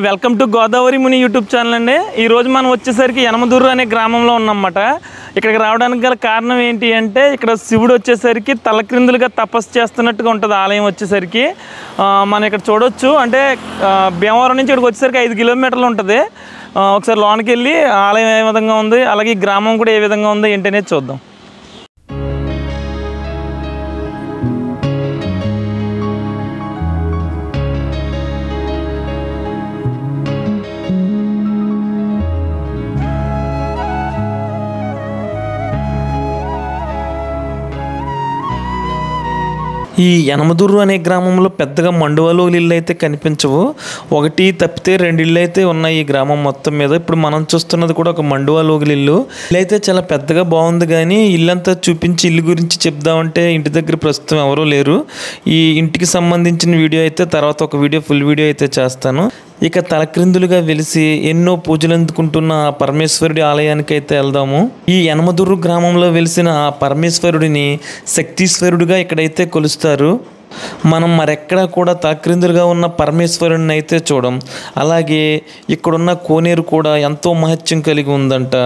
Welcome to Godavari Muni YouTube channel అండి. ఈరోజు మనం వచ్చేసరికి యనమదుర్రు అనే గ్రామంలో ఉన్నామన్నమాట. ఇక్కడికి రావడానికి గల కారణం ఏంటి అంటే ఇక్కడ శివుడు వచ్చేసరికి తలక్రిందులుగా తపస్సు చేస్తున్నట్టుగా ఉంటుంది ఆలయం వచ్చేసరికి. మనం ఇక్కడ చూడవచ్చు. అంటే భీమవరం నుంచి ఇక్కడికి వచ్చేసరికి 5 కిలోమీటర్లు ఉంటుంది. ఒకసారి లోనికి వెళ్ళి ఆలయం ఏ విధంగా ఉంది, అలాగే ఈ గ్రామం కూడా ఏ విధంగా ఉందో ఏంటనేది చూద్దాం. ఈ యనమదుర్రు అనే గ్రామంలో పెద్దగా మండువాలు ఇళ్ళు అయితే కనిపించవు. ఒకటి తప్పితే 2 ఇళ్ళు అయితే ఉన్నాయి ఈ గ్రామం మొత్తం మీద. ఇప్పుడు మనం చూస్తున్నది కూడా ఒక మండువాలు ఇల్లు. ఇల్లు అయితే చాలా పెద్దగా బాగుంది, కానీ ఇల్లంతా చూపించి ఇల్లు గురించి చెప్దామంటే ఇంటి దగ్గర ప్రస్తుతం ఎవరూ లేరు. ఈ ఇంటికి సంబంధించిన వీడియో అయితే తర్వాత ఒక ఫుల్ వీడియో అయితే చేస్తాను. ఇక తలక్రిందులుగా వెలిసి ఎన్నో పూజలు అందుకుంటున్న ఆ పరమేశ్వరుడి ఆలయానికి అయితే వెళ్దాము. ఈ యనమదుర్రు గ్రామంలో వెలిసిన ఆ పరమేశ్వరుడిని శక్తీశ్వరుడిగా ఇక్కడైతే కొలుస్తారు. మనం మరెక్కడ కూడా తలక్రిందులుగా ఉన్న పరమేశ్వరుడిని అయితే చూడం. అలాగే ఇక్కడున్న కోనేరు కూడా ఎంతో మహత్యం కలిగి ఉందంట.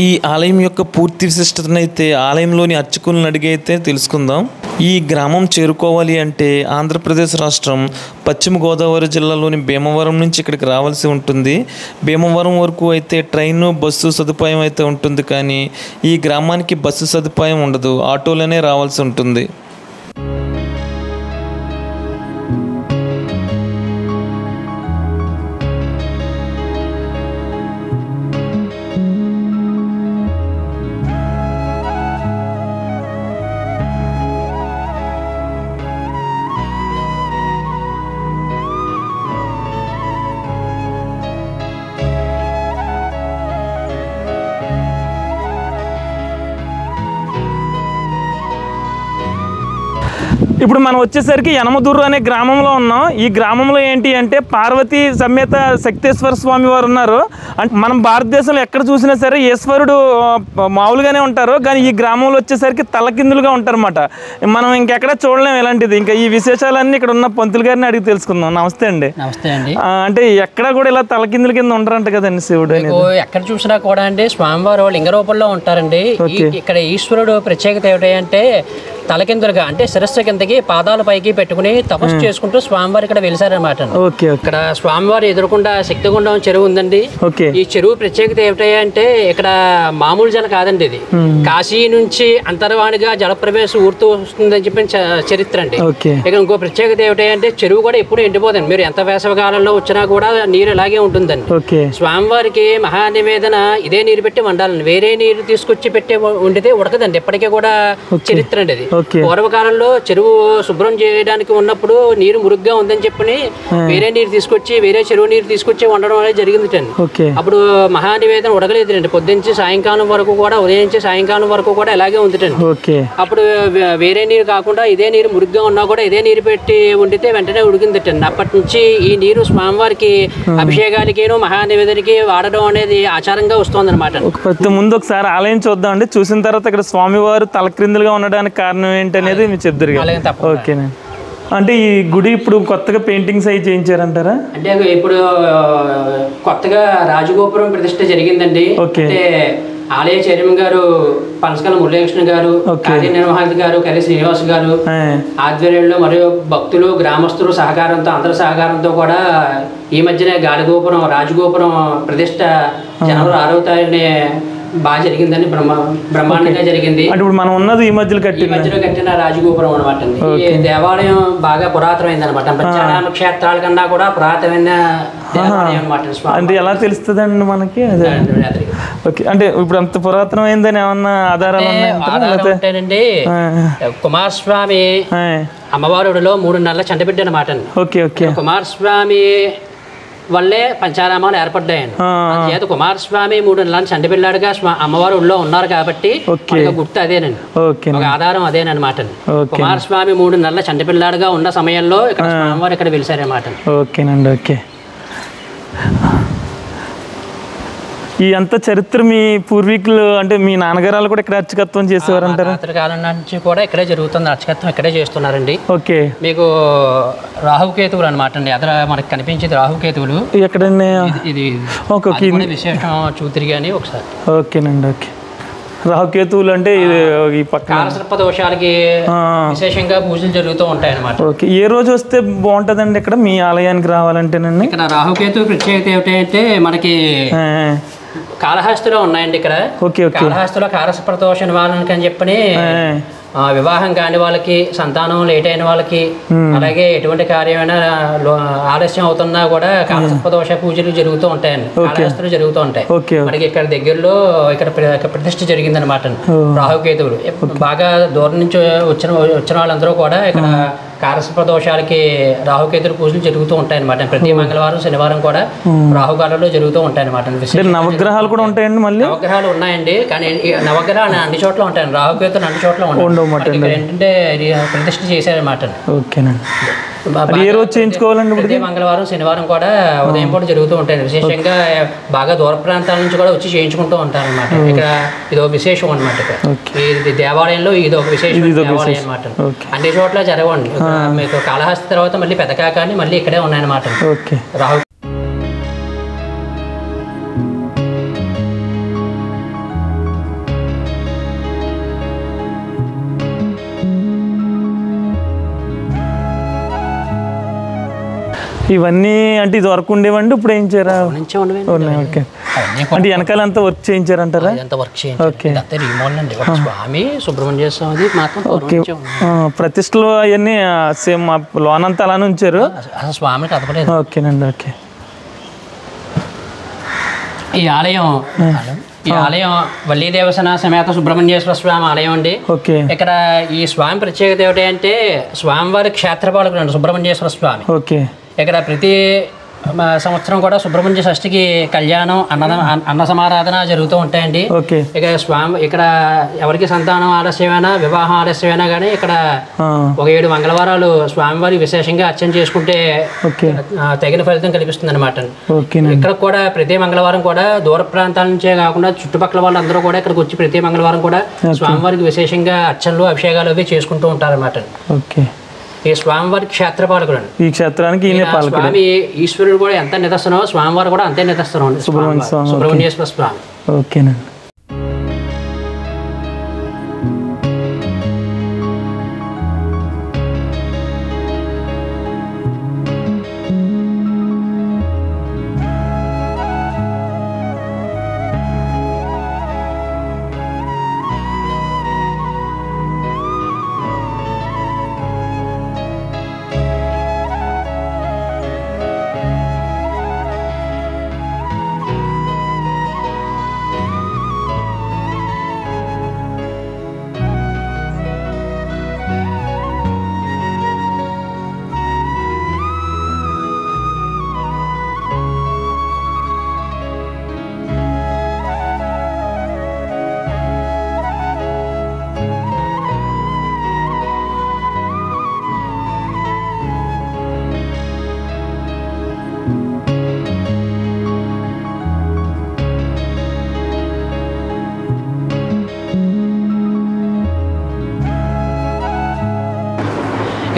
ఈ ఆలయం యొక్క పూర్తి విశిష్టతను అయితే ఆలయంలోని అర్చకులను అడిగి అయితే తెలుసుకుందాం. ఈ గ్రామం చేరుకోవాలి అంటే ఆంధ్రప్రదేశ్ రాష్ట్రం పశ్చిమ గోదావరి జిల్లాలోని భీమవరం నుంచి ఇక్కడికి రావాల్సి ఉంటుంది. భీమవరం వరకు అయితే ట్రైను బస్సు సదుపాయం అయితే ఉంటుంది, కానీ ఈ గ్రామానికి బస్సు సదుపాయం ఉండదు. ఆటోలోనే రావాల్సి ఉంటుంది. ఇప్పుడు మనం వచ్చేసరికి యనమదుర్రు అనే గ్రామంలో ఉన్నాం. ఈ గ్రామంలో ఏంటి అంటే పార్వతీ సమేత శక్తేశ్వర స్వామి వారు ఉన్నారు. అంటే మనం భారతదేశంలో ఎక్కడ చూసినా సరే ఈశ్వరుడు మామూలుగానే ఉంటారు, కానీ ఈ గ్రామంలో వచ్చేసరికి తలకిందులుగా ఉంటారన్నమాట. మనం ఇంకెక్కడ చూడలేము ఇలాంటిది. ఇంకా ఈ విశేషాలన్నీ ఇక్కడ ఉన్న పంతులు గారిని అడిగి తెలుసుకుందాం. నమస్తే అండి. నమస్తే అండి. అంటే ఎక్కడ కూడా ఇలా తలకిందుల కింద ఉంటారంట కదండి శివుడు. ఎక్కడ చూసినా కూడా అండి స్వామివారు లింగ రూపంలో ఉంటారండి. ఇక్కడ ఈశ్వరుడు ప్రత్యేకత ఏమిటంటే తలకిందులుగా అంటే శిరస్సు కిందకి పాదాల పైకి పెట్టుకుని తపస్సు చేసుకుంటూ స్వామివారు ఇక్కడ వెలిసారనమాట. ఇక్కడ స్వామివారు ఎదురుకుండా శక్తిగుండం చెరువు ఉందండి. ఈ చెరువు ప్రత్యేకత ఏమిటంటే ఇక్కడ మామూలు జల కాదండి, ఇది కాశీ నుంచి అంతర్వాణిగా జలప్రవేశం ఊరుతూ వస్తుందని చెప్పిన చరిత్ర అండి. ఇక ఇంకో ప్రత్యేకత ఏమిటంటే చెరువు కూడా ఎప్పుడు ఎండిపోదండి. మీరు ఎంత వేసవికాలంలో వచ్చినా కూడా నీరు ఇలాగే ఉంటుందండి. స్వామివారికి మహానివేదన ఇదే నీరు పెట్టి వండాలండి. వేరే నీరు తీసుకొచ్చి పెట్టి వండితే ఉడకదండి. ఎప్పటికీ కూడా చరిత్ర అండి అది. పూర్వకాలంలో చెరువు శుభ్రం చేయడానికి ఉన్నప్పుడు నీరు మురుగ్గా ఉందని చెప్పని వేరే నీరు తీసుకొచ్చి వేరే చెరువు నీరు తీసుకొచ్చి వండడం అనేది జరిగింది. అప్పుడు మహానివేదన ఉడకలేదండి. పొద్దుంచి సాయంకాలం వరకు కూడా, ఉదయం నుంచి సాయంకాలం వరకు కూడా ఇలాగే ఉందిటండి. అప్పుడు వేరే నీరు కాకుండా ఇదే నీరు మురుగ్గా ఉన్నా కూడా ఇదే నీరు పెట్టి వండితే వెంటనే ఉడికిందిటండి. అప్పటి నుంచి ఈ నీరు స్వామివారికి అభిషేకానికి మహానివేదనకి వాడడం అనేది ఆచారంగా వస్తుంది అనమాట. ముందు ఒకసారి ఆలయం చూద్దాం అండి. చూసిన తర్వాత ఇక్కడ స్వామివారు తలక్రిందులుగా ఉండడానికి కారణం ఏంటనేది మీరు చెప్తారు. ఓకేనా. అంటే ఈ గుడి ఇప్పుడు కొత్తగా పెయింటింగ్స్ అవి చేయించారంటారా? అంటే ఇప్పుడు కొత్తగా రాజగోపురం ప్రతిష్ఠ జరిగిందండి. అంటే ఆలయ చైర్మన్ గారు పనసకల మురళీకృష్ణ గారు, కార్యనిర్వాహక గారు కరి శ్రీనివాస్ గారు ఆధ్వర్యంలో మరియు భక్తులు గ్రామస్తులు సహకారంతో అందరి సహకారంతో కూడా ఈ మధ్యనే గాలిగోపురం రాజగోపురం ప్రతిష్ఠ జనవరి 6వ తారీఖునే బాగా జరిగిందండి. బ్రహ్మాండంగా జరిగింది. ఇప్పుడు మనం ఉన్నది ఈ మధ్యలో కట్టిన రాజగోపురం అనమాట. ఈ దేవాలయం బాగా పురాతనమైంది అనమాట. పంచారామ క్షేత్రాల కన్నా కూడా పురాతనమైన దేవాలయం అనమాట. అంటే ఎలా తెలుస్తుంది అండి మనకి? ఓకే. అంటే ఇప్పుడు అంత పురాతనమైందని ఏమన్నా ఆధారాలు ఉంటాయండి. కుమారస్వామి అమ్మవారుడిలో 3 నెలల చండబిడ్డ అనమాట. కుమారస్వామి వల్లే పంచారామాలు ఏర్పడ్డాయండి. చేత కుమారస్వామి 3 నెలల చండపిల్లాడుగా అమ్మవారు ఊళ్ళో ఉన్నారు కాబట్టి గుర్తు అదేనండి, ఒక ఆధారం అదేనమాట. కుమారస్వామి 3 నెలల చండపిల్లాడుగా ఉన్న సమయంలో ఇక్కడ అమ్మవారు ఇక్కడ వెలిసారన్నమాట. ఓకేనండి. ఓకే. ఈ అంత చరిత్ర మీ పూర్వీకులు అంటే మీ నాన్నగారు కూడా ఇక్కడ అర్చకత్వం చేసేవారు అంటారు? కాలం నుంచి కూడా ఇక్కడే జరుగుతుంది, అర్చకత్వం ఇక్కడే చేస్తున్నారండి. ఓకే. మీకు రాహుకేతువులు అనమాట అండి, అదర మనకి కనిపించేది రాహుకేతువులు. ఎక్కడండి? ఇది విశేషం చూతిరి కానీ ఒకసారి. ఓకేనండి. ఓకే. రాహుకేతువులు అంటే ఈ పక్కన కాలసర్ప దోషాలకి విశేషంగా పూజలు జరుగుతూ ఉంటాయి అనమాట. ఓకే. ఏ రోజు వస్తే బాగుంటుందండి ఇక్కడ మీ ఆలయానికి రావాలంటేనండి? ఇక్కడ రాహుకేతు ప్రత్యేకత ఏమిటంటే మనకి కాళహస్తిలో ఉన్నాయండి ఇక్కడ. కాళహస్తిలో కాలసర్ప దోష నివారణకి అని చెప్పని వివాహం కాని వాళ్ళకి, సంతానం లేట్ అయిన వాళ్ళకి, అలాగే ఎటువంటి కార్యమైనా ఆలస్యం అవుతున్నా కూడా కాలసర్ప దోష పూజలు జరుగుతూ ఉంటాయండి, కాళహస్తిలో జరుగుతూ ఉంటాయి. మనకి ఇక్కడ దగ్గరలో ఇక్కడ ప్రతిష్ఠ జరిగింది అనమాట రాహుకేతువులు. బాగా దూరం నుంచి వచ్చిన వాళ్ళందరూ కూడా ఇక్కడ కాలసర్ప దోషాలకి రాహుకేతుల పూజలు జరుగుతూ ఉంటాయి అనమాట. ప్రతి మంగళవారం శనివారం కూడా రాహుకాలంలో జరుగుతూ ఉంటాయి అనమాట. నవగ్రహాలు కూడా ఉంటాయండి? మళ్ళీ నవగ్రహాలు ఉన్నాయండి, కానీ నవగ్రహాలు అన్ని చోట్ల ఉంటాయండి, రాహుకేతులు అన్ని చోట్ల ఉంటాయి. ఏంటంటే ప్రతిష్ఠ చేశారన్నమాట. ఓకేనండి. ఏ రోజు చేయించుకోవాలండి? ప్రతి మంగళవారం శనివారం కూడా ఉదయం పూట జరుగుతూ ఉంటాయి. విశేషంగా బాగా దూర ప్రాంతాల నుంచి కూడా వచ్చి చేయించుకుంటూ ఉంటారు అనమాట. ఇక్కడ ఇదో విశేషం అనమాట. ఈ దేవాలయంలో ఇది ఒక విశేషం దేవాలయం అనమాట. అన్ని చోట్ల జరగండి. మీకు కాళహస్తి తర్వాత మళ్ళీ పెదకాకాని మళ్ళీ ఇక్కడే ఉన్నాయన్నమాట. రాహు ఇవన్నీ అంటే ఇది వరకు ఉండేవండి, ఇప్పుడు ఏం చేయరా? ఓకే. అంటే వెనకాల అంతా వర్క్ చేయించారంటారా? స్వామి సుబ్రహ్మణ్య స్వామి ప్రతిష్టలు అవన్నీ సేమ్ లోన్ అంతా అలానే ఉంచారు, స్వామి కదపలేదు. ఓకేనండి. ఓకే. ఈ ఆలయం వల్లీ దేవసేన సమేత సుబ్రహ్మణ్యేశ్వర స్వామి ఆలయం అండి. ఇక్కడ ఈ స్వామి ప్రత్యేకత ఏమిటి అంటే స్వామివారి క్షేత్రపాలకుడు అండి సుబ్రహ్మణ్యేశ్వర స్వామి. ఇక్కడ ప్రతి సంవత్సరం కూడా సుబ్రహ్మణ్య షష్ఠికి కళ్యాణం, అన్న సమారాధన జరుగుతూ ఉంటాయండి. ఇక స్వామి ఇక్కడ ఎవరికి సంతానం ఆలస్యమైనా, వివాహం ఆలస్యమైనా కానీ ఇక్కడ ఒక 7 మంగళవారాలు స్వామివారి విశేషంగా అర్చన చేసుకుంటే తగిన ఫలితం కల్పిస్తుంది అనమాట. ఇక్కడ కూడా ప్రతి మంగళవారం కూడా దూర ప్రాంతాల నుంచే కాకుండా చుట్టుపక్కల వాళ్ళందరూ కూడా ఇక్కడికి వచ్చి ప్రతి మంగళవారం కూడా స్వామివారికి విశేషంగా అర్చనలు, అభిషేకాలు అవి చేసుకుంటూ ఉంటారన్నమాట. ఈ స్వామివారి క్షేత్రపాలకుడు అండి. ఈ క్షేత్రానికి స్వామి ఈశ్వరుడు కూడా ఎంత నిదర్శనం, స్వామివారు కూడా అంతే నిదర్శనం సుబ్రహ్మణ్యేశ్వర స్వామి. ఓకేనండి.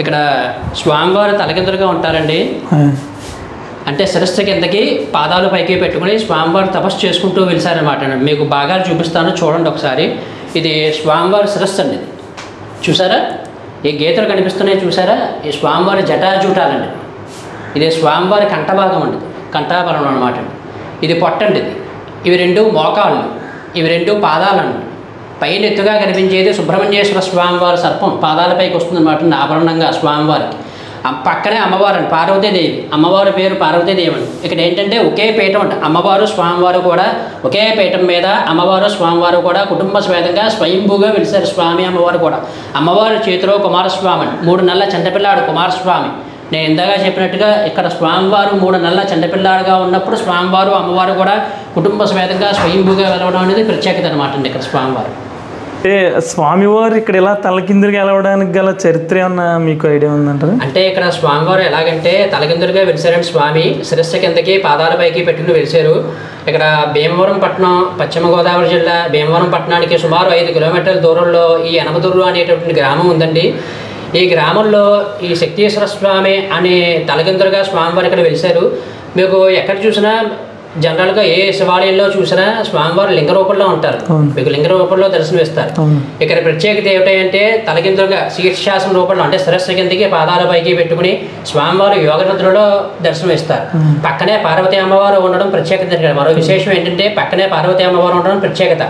ఇక్కడ స్వామివారు తలకిందులుగా ఉంటారండి. అంటే శిరస్సు కిందకి పాదాలు పైకి పెట్టుకుని స్వామివారు తపస్సు చేసుకుంటూ వెలిసారనమాట. మీకు భాగాలు చూపిస్తాను, చూడండి ఒకసారి. ఇది స్వామివారి శిరస్సు అండి. చూసారా ఈ గీతలు కనిపిస్తున్నాయి చూసారా? ఈ స్వామివారి జటాజూటాలండి. ఇది స్వామివారి కంఠభాగం అండి, కంఠాభరణం అనమాట. ఇది పొట్టండి. ఇవి 2 మోకాళ్ళు, ఇవి 2 పాదాలండి. పైన ఎత్తుగా కనిపించేది సుబ్రహ్మణ్యేశ్వర స్వామివారి సర్పం పాదాలపైకి వస్తుందన్నమాట ఆభరణంగా స్వామివారికి. పక్కనే అమ్మవారు అండి, పార్వతీదేవి. అమ్మవారి పేరు పార్వతీదేవి అండి. ఇక్కడ ఏంటంటే ఒకే పీఠం అంట, అమ్మవారు స్వామివారు కూడా ఒకే పీఠం మీద అమ్మవారు స్వామివారు కూడా కుటుంబ సమేతంగా స్వయంభూగా వెలిసారు. స్వామి అమ్మవారు కూడా. అమ్మవారి చేతిలో కుమారస్వామి అండి, 3 నెలల చంటపిల్లాడు కుమారస్వామి. నేను ఇందాక చెప్పినట్టుగా ఇక్కడ స్వామివారు 3 నెలల చంటపిల్లాడుగా ఉన్నప్పుడు స్వామివారు అమ్మవారు కూడా కుటుంబ సమేతంగా స్వయంభూగా వెలవడం అనేది ప్రత్యేకత అనమాట అండి ఇక్కడ స్వామివారు. అంటే స్వామివారు ఇక్కడ ఇలా తలకిందులుగా వెళ్ళడానికి గల చరిత్ర ఏమన్నా మీకు ఐడియా ఉందంటారా? అంటే ఇక్కడ స్వామివారు ఎలాగంటే తలకిందులుగా వెలిసారండి. స్వామి శిరస్సు కిందకి పాదాలపైకి పెట్టుకుని వెలిసారు. ఇక్కడ భీమవరం పట్టణం, పశ్చిమ గోదావరి జిల్లా భీమవరం పట్టణానికి సుమారు 5 కిలోమీటర్ల దూరంలో ఈ యనమదుర్రు అనేటటువంటి గ్రామం ఉందండి. ఈ గ్రామంలో ఈ శక్తీశ్వర స్వామి అనే తలకిందులుగా స్వామివారు ఇక్కడ వెలిసారు. మీకు ఎక్కడ చూసినా జనరల్గా ఏ శివాలయంలో చూసినా స్వామివారు లింగ రూపంలో ఉంటారు, మీకు లింగ రూపంలో దర్శనమిస్తారు. ఇక్కడ ప్రత్యేకత ఏమిటంటే తలకిందులుగా శీర్షాసన రూపంలో అంటే శిరస్సు కిందకి పాదాలపైకి పెట్టుకుని స్వామివారు యోగ నిద్రలో దర్శనమిస్తారు. పక్కనే పార్వతీ అమ్మవారు ఉండడం ప్రత్యేకత. మరో విశేషం ఏంటంటే పక్కనే పార్వతీ అమ్మవారు ఉండడం ప్రత్యేకత.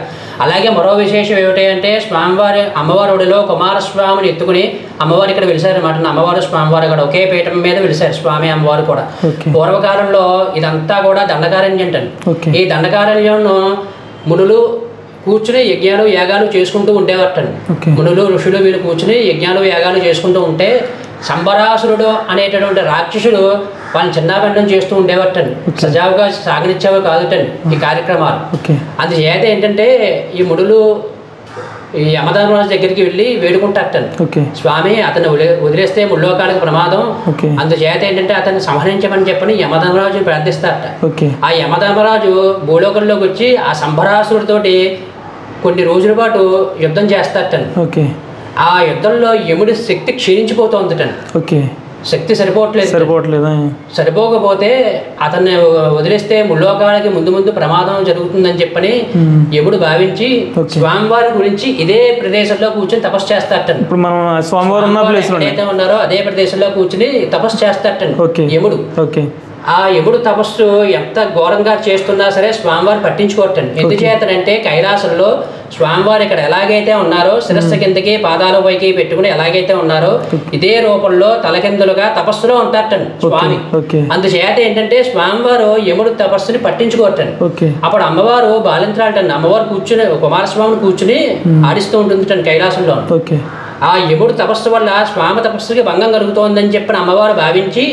అలాగే మరో విశేషం ఏమిటంటే స్వామివారి అమ్మవారి ఒడిలో కుమారస్వామిని ఎత్తుకుని అమ్మవారు ఇక్కడ వెలిసారన్నమాట. అమ్మవారు స్వామివారు కూడా ఒకే పీఠం మీద వెలిసారు స్వామి అమ్మవారు కూడా. పూర్వకాలంలో ఇదంతా కూడా దండకారణ్యం అంటండి. ఈ దండకారణ్యంలో మునులు కూర్చుని యజ్ఞాలు యాగాలు చేసుకుంటూ ఉండేవారటండి. మునులు ఋషులు వీళ్ళు కూర్చుని యజ్ఞాలు యాగాలు చేసుకుంటూ ఉంటే సంబరాసురుడు అనేటటువంటి రాక్షసుడు వాళ్ళని చిన్నాబండం చేస్తూ ఉండేవారటండి. సజావుగా సాగనిచ్చేవి కాదుటండి ఈ కార్యక్రమాలు. అందుచేత ఏంటంటే ఈ మునులు ఈ యమధర్మరాజు దగ్గరికి వెళ్ళి వేడుకుంటారటండి, స్వామి అతను వదిలేస్తే ముల్లోకాలకు ప్రమాదం, అందుచేత ఏంటంటే అతన్ని సంహరించమని చెప్పని యమధర్మరాజుని ప్రార్థిస్తారట. ఆ యమధర్మరాజు భూలోకంలోకి వచ్చి ఆ సంబరాసురుడితోటి కొన్ని రోజుల పాటు యుద్ధం చేస్తారటండి. ఆ యుద్ధంలో యముడి శక్తి క్షీణించిపోతుందటండి. శక్తి సరిపోకపోతే అతన్ని వదిలేస్తే ముల్లోకాలకి ముందు ముందు ప్రమాదం జరుగుతుందని చెప్పని యముడు భావించి స్వామివారి గురించి ఇదే ప్రదేశంలో కూర్చొని తపస్సు చేస్తారటండి. ఎక్కడైతే ఉన్నారో అదే ప్రదేశంలో కూర్చుని తపస్సు చేస్తారటండి యముడు. ఆ యముడు తపస్సు ఎంత ఘోరంగా చేస్తున్నా సరే స్వామివారు పట్టించుకోవటండి. ఎందుచేతనంటే కైలాసంలో స్వామివారు ఇక్కడ ఎలాగైతే ఉన్నారో శిరస్సు కిందకి పాదాల పైకి పెట్టుకుని ఎలాగైతే ఉన్నారో ఇదే రూపంలో తలకిందులుగా తపస్సులో ఉంటారటండి స్వామి. అందుచేత ఏంటంటే స్వామివారు యముడు తపస్సుని పట్టించుకోవటండి. అప్పుడు అమ్మవారు బాలింత్రాలటండి. అమ్మవారు కూర్చుని కుమారస్వామిని కూర్చుని ఆడిస్తూ ఉంటుంది కైలాసంలో. ఆ యముడు తపస్సు వల్ల స్వామి తపస్సుకి భంగం కలుగుతోందని చెప్పిన అమ్మవారు భావించి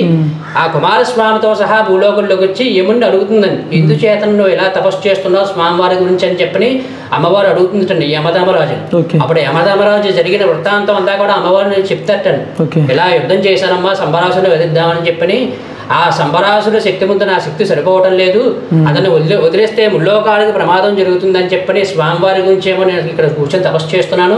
ఆ కుమారస్వామితో సహా భూలోకంలోకి వచ్చి యముడిని అడుగుతుందండి, ఎందుచేతను నువ్వు ఇలా తపస్సు చేస్తున్నావు స్వామివారి గురించి అని చెప్పని అమ్మవారు అడుగుతుందండి యమధర్మరాజు. అప్పుడు యమధర్మరాజు జరిగిన వృత్తాంతం అంతా కూడా అమ్మవారిని చెప్తారటండి. ఇలా యుద్ధం చేశానమ్మా, సంబరాసుని వదిద్దామని చెప్పని. ఆ సంబరాసుడు శక్తి ముందు నా శక్తి సరిపోవటం లేదు, అతన్ని వదిలేస్తే ముల్లోకాలకు ప్రమాదం జరుగుతుందని చెప్పని స్వామివారి గురించి ఏమో నేను ఇక్కడ కూర్చొని తపస్సు చేస్తున్నాను,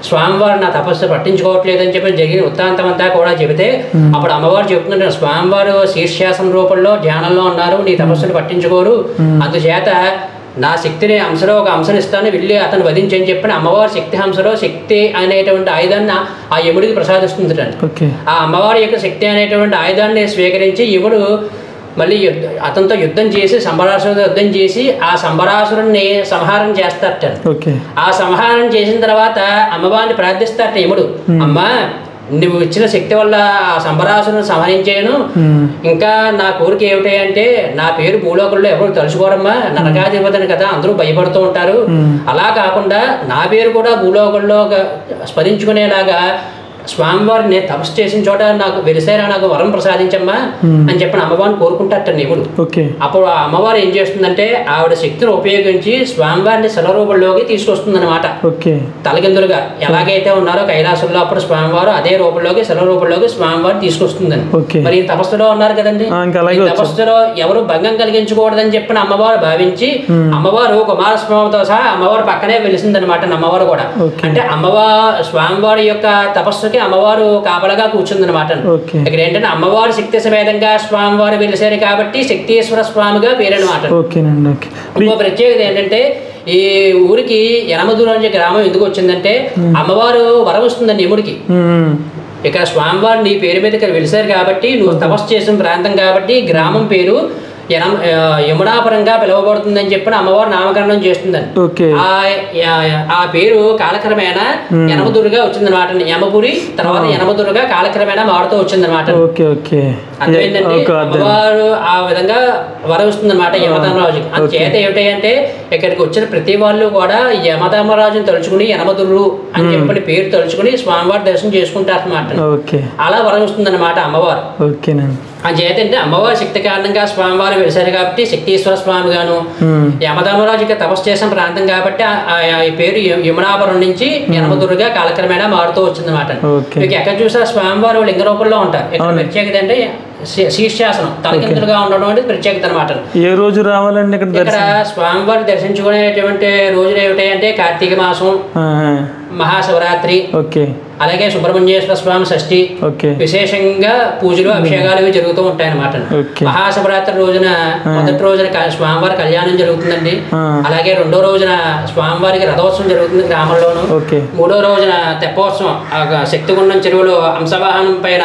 స్వామివారు నా తపస్సు పట్టించుకోవట్లేదు అని చెప్పి జరిగిన వృత్తాంతం అంతా కూడా చెబితే అప్పుడు అమ్మవారు చెప్తుంటే స్వామివారు శీర్షాసన రూపంలో ధ్యానంలో ఉన్నారు, నీ తపస్సును పట్టించుకోరు, అందుచేత నా శక్తిని అంశలో ఒక అంశను ఇస్తాను, వెళ్ళి అతను వధించని చెప్పిన అమ్మవారి శక్తి హంసలో శక్తి అనేటువంటి ఆయుధాన్ని ఆ యముడికి ప్రసాదిస్తుంది. ఆ అమ్మవారి యొక్క శక్తి అనేటువంటి ఆయుధాన్ని స్వీకరించి యముడు మళ్ళీ అతనితో యుద్ధం చేసి సంబరాసురుడితో యుద్ధం చేసి ఆ సంబరాసురుడిని సంహారం చేస్తారట. ఆ సంహారం చేసిన తర్వాత అమ్మవారిని ప్రార్థిస్తారట యముడు, అమ్మా నువ్వు ఇచ్చిన శక్తి వల్ల ఆ సంబరాసురుని సంహరించాను, ఇంకా నా కోరిక ఏమిటి అంటే నా పేరు భూలోకంలో ఎవరు తలుచుకోరమ్మా, నరకాధిపతిని కదా అందరూ భయపడుతూ ఉంటారు, అలా కాకుండా నా పేరు కూడా భూలోకంలో స్మరించుకునేలాగా స్వామివారిని తపస్సు చేసిన చోట నాకు వెలిసారా నాకు వరం ప్రసాదించమ్మా అని చెప్పిన అమ్మవారిని కోరుకుంటారట యముడు. అప్పుడు ఆ అమ్మవారు ఏం చేస్తుందంటే ఆవిడ శక్తిని ఉపయోగించి స్వామివారిని శిలరూపంలోకి తీసుకొస్తుంది అనమాట. తలకిందులుగా ఎలాగైతే ఉన్నారో కైలాసంలో అప్పుడు స్వామివారు అదే రూపంలోకి శిలరూపంలోకి స్వామివారు తీసుకొస్తుందని. మరి తపస్సులో ఉన్నారు కదండి, తపస్సులో ఎవరు భంగం కలిగించకూడదని చెప్పిన అమ్మవారు భావించి అమ్మవారు కుమారస్వామితో సహా అమ్మవారు పక్కనే వెలిసిందనమాట. అమ్మవారు కూడా అంటే అమ్మవారు స్వామివారి యొక్క తపస్సుకి అమ్మవారు కాపలగా కూర్చుందనమాట. ఇక్కడ ఏంటంటే అమ్మవారు శక్తి సమేతంగా స్వామివారు వెలిసారు కాబట్టి శక్తీశ్వర స్వామిగా పేరనమాట. ఇంకో ప్రత్యేకత ఏంటంటే ఈ ఊరికి యనమదుర్రు అనే గ్రామం ఎందుకు వచ్చిందంటే అమ్మవారు వరం వస్తుందండి యముడికి. ఇక్కడ స్వామివారు నీ పేరు మీద ఇక్కడ వెలిసారు కాబట్టి నువ్వు తపస్సు చేసిన ప్రాంతం కాబట్టి గ్రామం పేరు యమునాపురంగా పిలువబడుతుందని చెప్పిన అమ్మవారు నామకరణం చేస్తుందండి. ఆ పేరు కాలక్రమేణా యనమదుర్రుగా వచ్చిందనమాట. యమపురి తర్వాత యనమదుర్రుగా కాలక్రమేణా మారుతూ వచ్చిందనమాట. అర్థమైందండి, అమ్మవారు ఆ విధంగా వరవిస్తుందన్నమాట యమధర్మరాజుకి. అందుచేత ఏమిటంటే ఇక్కడికి వచ్చిన ప్రతి వాళ్ళు కూడా యమధర్మరాజుని తలుచుకుని యనమదుర్రు అని చెప్పని పేరు తలుచుకుని స్వామివారి దర్శనం చేసుకుంటారు అనమాట. అలా వరవిస్తుందన్నమాట అమ్మవారు. చేతంటే అమ్మవారి శక్తి కారణంగా స్వామివారు వెలిసారు కాబట్టి శక్తీశ్వర స్వామి గాను, యమధర్మరాజు ఇక తపస్సు చేసిన ప్రాంతం కాబట్టి ఈ పేరు యమునాపురం నుంచి యనమదుర్గగా కాలక్రమేణా మారుతూ వచ్చిందన్నమాట. మీకు ఎక్కడ చూసినా స్వామివారు లింగ రూపంలో ఉంటారు. ఇక్కడ ప్రత్యేకత అంటే శీర్షాసనం తలకిందులుగా ఉండడం అనేది ప్రత్యేకత అనమాట. ఏ రోజు రావాలండి ఇక్కడ స్వామివారి దర్శించుకునేటువంటి రోజులు ఏమిటాయంటే కార్తీక మాసం, మహాశివరాత్రి, అలాగే సుబ్రహ్మణ్యేశ్వర స్వామి షష్ఠి, విశేషంగా పూజలు అభిషేకాలు ఇవి జరుగుతూ ఉంటాయి అన్నమాట. మహాశివరాత్రి రోజున మొదటి రోజున స్వామివారి కళ్యాణం జరుగుతుందండి. అలాగే రెండో రోజున స్వామివారికి రథోత్సవం జరుగుతుంది గ్రామంలోను. మూడో రోజున తెప్పోత్సవం శక్తిగుండం చెరువులో హంసవాహనం పైన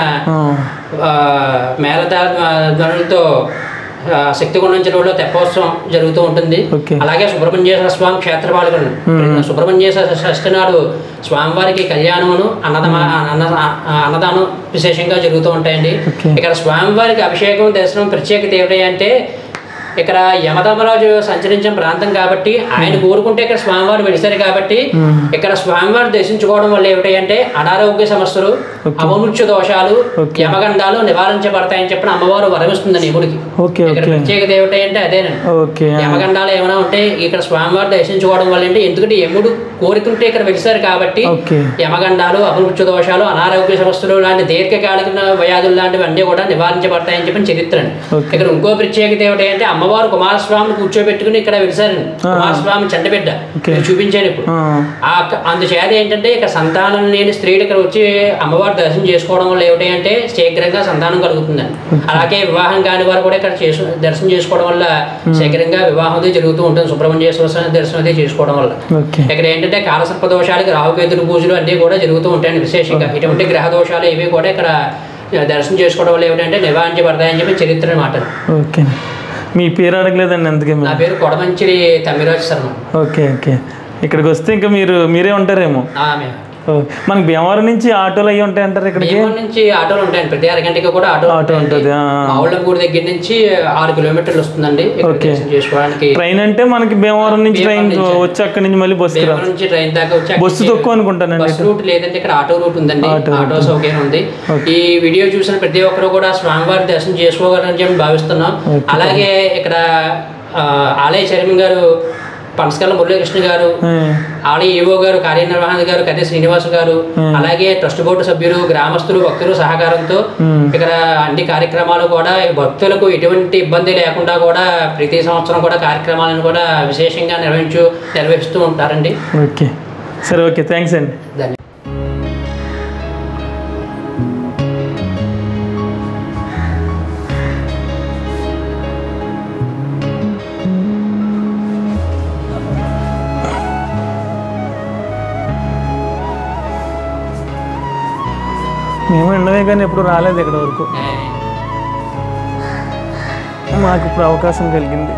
మేళతాళాలతో శక్తిగుండం చెరువులో తెప్పోత్సవం జరుగుతూ ఉంటుంది. అలాగే సుబ్రహ్మణ్యేశ్వర స్వామి క్షేత్ర పాల్గొన సుబ్రహ్మణ్యేశ్వర షష్ఠి నాడు స్వామివారికి కళ్యాణమును అన్నదానం విశేషంగా జరుగుతూ ఉంటాయండి. ఇక్కడ స్వామివారికి అభిషేకం దర్శనం ప్రత్యేకత ఏమిటి అంటే ఇక్కడ యమధర్మరాజు సంచరించిన ప్రాంతం కాబట్టి ఆయన కోరుకుంటే ఇక్కడ స్వామివారు వెలిసారు కాబట్టి ఇక్కడ స్వామివారు దర్శించుకోవడం వల్ల ఏమిటంటే అనారోగ్య సమస్యలు, అపమృత్యు దోషాలు, యమగండాలు నివారించబడతాయని చెప్పిన అమ్మవారు వరమిస్తుందండి యముడికి. ఇక్కడ ప్రత్యేకత ఏమిటంటే అదేనండి. యమగండాలు ఏమైనా ఉంటే ఇక్కడ స్వామివారు దర్శించుకోవడం వల్ల అంటే ఎందుకంటే యముడు కోరుకుంటే ఇక్కడ వెలిసారు కాబట్టి యమగండాలు, అపమృత్యు దోషాలు, అనారోగ్య సమస్యలు లాంటి దీర్ఘకాలిక వ్యాధులు లాంటివి అన్నీ కూడా నివారించబడతాయని చెప్పిన చరిత్ర అండి. ఇక్కడ ఇంకో ప్రత్యేకత ఏమిటంటే అమ్మవారు కుమారస్వామిని కూర్చోబెట్టుకుని ఇక్కడ వెలిసారండి. కుమారస్వామి చండబిడ్డ చూపించాను ఇప్పుడు. అందుచేత ఏంటంటే ఇక్కడ సంతానం లేని స్త్రీలు ఇక్కడ వచ్చి అమ్మవారు దర్శనం చేసుకోవడం వల్ల ఏమిటి అంటే శీఘ్రంగా సంతానం కలుగుతుందండి. అలాగే వివాహం కాని వారు కూడా ఇక్కడ దర్శనం చేసుకోవడం వల్ల శీఘ్రంగా వివాహం జరుగుతూ ఉంటుంది. సుబ్రహ్మణ్యేశ్వర స్వామి దర్శనం అయితే చేసుకోవడం వల్ల ఇక్కడ ఏంటంటే కాలసర్ప దోషాలకి రాహుకేతుల పూజలు అన్నీ కూడా జరుగుతూ ఉంటాయండి. విశేషంగా ఇటువంటి గ్రహ దోషాలు ఇవి కూడా ఇక్కడ దర్శనం చేసుకోవడం వల్ల ఏమిటంటే నివారించబడతాయని చెప్పి చరిత్ర అన్నమాట. మీ పేరు అడగలేదండి అందుకే. నా పేరు కొడమంచిరి తమ్మిరాజు శర్మ. ఓకే. ఇక్కడికి వస్తే ఇంకా మీరే ఉంటారేమో. మనకి భీమవరం నుంచి ఆటోలు అయ్యి ఉంటాయి అంటారు. ఇక్కడికి నుంచి ఆటోలు ఉంటాయండి. ప్రతి అరగంటకి కూడా ఆటో ఉంటుంది. మావుళ్ళగూడ దగ్గర నుంచి 6 కిలోమీటర్లు వస్తుందండి చేసుకోవడానికి. ట్రైన్ అంటే మనకి భీమవరం నుంచి ట్రైన్ వచ్చి అక్కడి నుంచి మళ్ళీ బస్సు నుంచి ట్రైన్ దాకా వచ్చి బస్సు తక్కువ అనుకుంటానండి. బస్ రూట్ లేదంటే ఇక్కడ ఆటో రూట్ ఉందండి. ఆటో సౌకర్యం ఉంది. ఈ వీడియో చూసిన ప్రతి ఒక్కరు కూడా స్వామివారి దర్శనం చేసుకోగలరని చెప్పి భావిస్తున్నాం. అలాగే ఇక్కడ ఆలయ చైర్మన్ గారు పనసకల్ల మురళీకృష్ణ గారు, ఆలయ ఈవో గారు, కార్యనిర్వహణ గారు కదే శ్రీనివాస్ గారు, అలాగే ట్రస్ట్ బోర్డు సభ్యులు, గ్రామస్తులు, భక్తులు సహకారంతో ఇక్కడ అన్ని కార్యక్రమాలు కూడా భక్తులకు ఎటువంటి ఇబ్బంది లేకుండా కూడా ప్రతి సంవత్సరం కూడా కార్యక్రమాలను కూడా విశేషంగా నిర్వహిస్తూ ఉంటారండి. ఓకే సరే. ఓకే, థ్యాంక్స్ అండి. ధన్యవాదాలు. మేము ఎండమే కానీ ఎప్పుడు రాలేదు ఇక్కడ వరకు. మాకు ఇప్పుడు అవకాశం కలిగింది.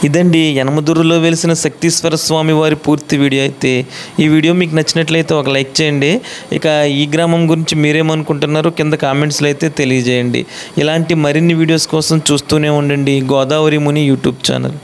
ఇదండి యనమదుర్గలో వెలిసిన శక్తీశ్వర స్వామి వారి పూర్తి వీడియో. అయితే ఈ వీడియో మీకు నచ్చినట్లయితే ఒక లైక్ చేయండి. ఇక ఈ గ్రామం గురించి మీరేమనుకుంటున్నారో కింద కామెంట్స్లో అయితే తెలియజేయండి. ఇలాంటి మరిన్ని వీడియోస్ కోసం చూస్తూనే ఉండండి గోదావరి ముని యూట్యూబ్ ఛానల్.